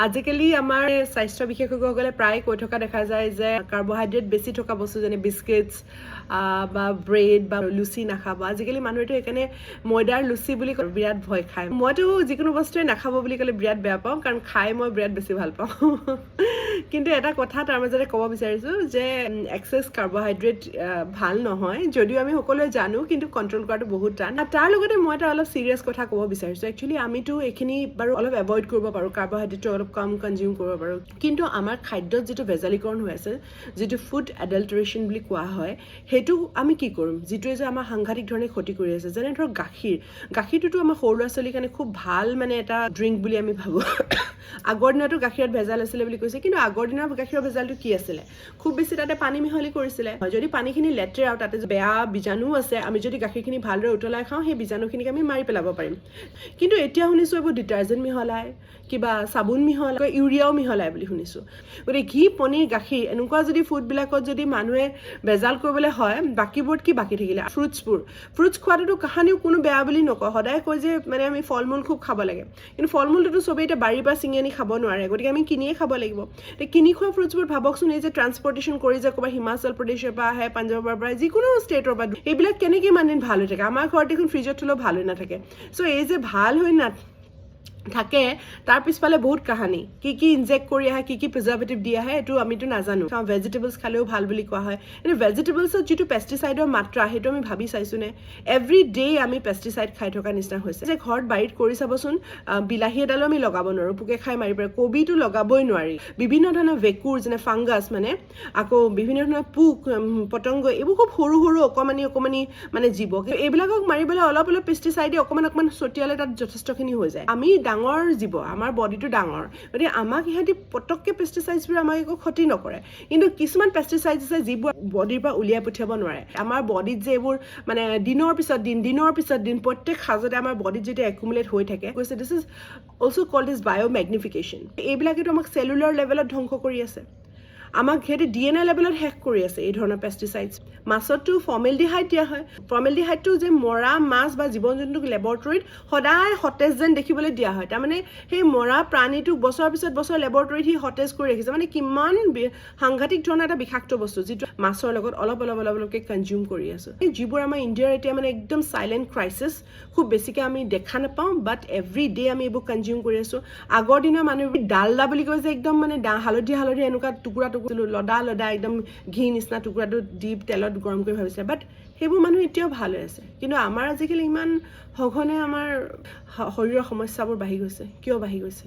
আজিকালি আমাৰ স্বাস্থ্য বিশেষজ্ঞসকলে প্ৰায় কৈ থকা দেখা যায় যে কাৰ্বহাইড্ৰেট বেছি থকা বস্তু যেনে বিস্কিটছ বা ব্ৰেড বা লুচি নাখাব। আজিকালি মানুহেতো সেইকাৰণে ময়দাৰ লুচি বুলি বিৰাট ভয় খায়। মইতো যিকোনো বস্তুৱে নাখাব বুলি ক'লে বিৰাট বেয়া পাওঁ, কাৰণ খাই মই বিৰাট বেছি ভাল পাওঁ। কিন্তু এটা কথা তাৰ মাজতে ক'ব বিচাৰিছোঁ যে এক্সেছ কাৰ্বহাইড্ৰেট ভাল নহয়, যদিও আমি সকলোৱে জানো, কিন্তু কণ্ট্ৰল কৰাটো বহুত টান। তাৰ লগতে মই এটা অলপ চিৰিয়াছ কথা ক'ব বিচাৰিছোঁ। একচুৱেলি আমিতো এইখিনি বাৰু অলপ এভইড কৰিব পাৰোঁ, কাৰ্বহাইড্ৰেটটো অলপ কম কনজিউম কৰিব পাৰোঁ, কিন্তু আমাৰ খাদ্যত যিটো ভেজালীকৰণ হৈ আছে, যিটো ফুড এডাল্টাৰেশ্যন বুলি কোৱা হয়, সেইটো আমি কি কৰিম, যিটোৱে যে আমাৰ সাংঘাতিক ধৰণে ক্ষতি কৰি আছে। যেনে ধৰক গাখীৰটোতো আমাৰ সৰু ল'ৰা ছোৱালীৰ কাৰণে খুব ভাল মানে এটা ড্ৰিংক বুলি আমি ভাবোঁ। আগৰ দিনতো গাখীৰত ভেজাল আছিলে বুলি কৈছে, কিন্তু আগৰ দিনৰ গাখীৰৰ ভেজালটো কি আছিলে? খুব বেছি তাতে পানী মিহলি কৰিছিলে। যদি পানীখিনি লেতেৰা আৰু তাতে বেয়া বীজাণু আছে, আমি যদি গাখীৰখিনি ভালদৰে উতলাই খাওঁ, সেই বীজাণুখিনিক আমি মাৰি পেলাব পাৰিম। কিন্তু এতিয়া শুনিছোঁ এইবোৰ ডিটাৰজেণ্ট মিহলাই, কিবা চাবোন মিহলাই, ইউৰিয়াও মিহলাই বুলি শুনিছোঁ। গতিকে ঘি, পনীৰ, গাখীৰ এনেকুৱা যদি ফুডবিলাকত যদি মানুহে ভেজাল কৰিবলৈ হয়, বাকীবোৰত কি বাকী থাকিলে? ফ্ৰুটছ খোৱাটোতো কাহানিও কোনো বেয়া বুলি নকয়, সদায় কয় যে মানে আমি ফল মূল খুব খাব লাগে, কিন্তু ফল মূলটোতো চবেই এতিয়া বাৰীৰ পৰা ছিঙি আনি খাব নোৱাৰে, গতিকে আমি কিনিয়ে খাব লাগিব। কিনি খোৱা ফ্ৰুটছবোৰ ভাবকচোন, এই যে ট্ৰান্সপৰ্টেশ্যন কৰি যে ক'ৰবাত হিমাচল প্ৰদেশৰ পৰা আহে, পাঞ্জাৱৰ পৰা, যিকোনো ষ্টেটৰ পৰা, এইবিলাক কেনেকৈ ইমান দিন ভাল হৈ থাকে? আমাৰ ঘৰত দেখোন ফ্ৰিজত থ'লেও ভাল হৈ নাথাকে। চ' এই যে ভাল হৈ থাকে, তাৰ পিছফালে বহুত কাহানী, কি ইনজেক্ট কৰি আহে, কি প্ৰিজাৰ্ভেটিভ দি আহে, এইটো আমিতো নাজানো। ভেজিটেবলছ খালেও ভাল বুলি কোৱা হয়, কিন্তু ভেজিটেবলছত যিটো পেষ্টিচাইডৰ মাত্ৰা, সেইটো আমি ভাবি চাইছোনে? এভৰি ডে আমি পেষ্টিচাইড খাই থকা নিচিনা হৈছে। যে ঘৰত বাৰীত কৰি চাবচোন, বিলাহী এডালো আমি লগাব নোৱাৰোঁ, পোকে খাই মাৰি পাৰে। কবিটো লগাবই নোৱাৰি। বিভিন্ন ধৰণৰ ভেঁকুৰ, যেনে ফাংগাছ, মানে আকৌ বিভিন্ন ধৰণৰ পোক পতংগ, এইবোৰ খুব সৰু সৰু অকণমানি মানে জীৱ, এইবিলাকক মাৰিবলৈ অলপ পেষ্টিচাইডে অকণমান ছটিয়ালে তাত যথেষ্টখিনি হৈ যায়। আমি ডাঙৰ জীৱ, আমাৰ বডিটো ডাঙৰ, গতিকে আমাক ইহঁতি পটককৈ পেষ্টিচাইডছবোৰে আমাক একো ক্ষতি নকৰে। কিন্তু কিছুমান পেষ্টিচাইডছ আছে যিবোৰ বডিৰ পৰা উলিয়াই পঠিয়াব নোৱাৰে। আমাৰ বডিত যে এইবোৰ মানে দিনৰ পিছত দিন প্ৰত্যেক সাজতে আমাৰ বডিত যেতিয়া একুমুলেট হৈ থাকে, কৈছে this is also' called is biomagnification. এইবিলাকেতো আমাক চেলুলাৰ লেভেলত ধ্বংস কৰি আছে, আমাক সিহঁতে DNA লেভেলত শেষ কৰি আছে এই ধৰণৰ পেষ্টিচাইডছ। মাছততো ফৰ্মেলডিহাইড দিয়া হয়। ফৰ্মেলডিহাইডটো যে মৰা মাছ বা জীৱ জন্তুক লেবৰেটৰীত সদায় সতেজ যেন দেখিবলৈ দিয়া হয়। তাৰমানে সেই মৰা প্ৰাণীটোক বছৰৰ পিছত বছৰ লেবৰেটৰীত সি সতেজ কৰি ৰাখিছে। মানে কিমান সাংঘাতিক ধৰণৰ এটা বিষাক্ত বস্তু, যিটো মাছৰ লগত অলপকৈ কনজিউম কৰি আছোঁ। যিবোৰ আমাৰ ইণ্ডিয়াৰ এতিয়া মানে একদম চাইলেণ্ট ক্ৰাইচিছ, খুব বেছিকৈ আমি দেখা নাপাওঁ, বাট এভৰি ডে আমি এইবোৰ কনজিউম কৰি আছোঁ। আগৰ দিনৰ মানুহবোৰ ডালডা বুলি কয় যে, একদম মানে হালধীয়া এনেকুৱা টুকুৰা লদা একদম ঘি নিচিনা টুকুৰাটো দি তেলত গৰম কৰি ভাবিছিলে, বাট সেইবোৰ মানুহ এতিয়াও ভাল হৈ আছে। কিন্তু আমাৰ আজিকালি ইমান সঘনে আমাৰ শৰীৰৰ সমস্যাবোৰ বাঢ়ি গৈছে। কিয় বাঢ়ি গৈছে?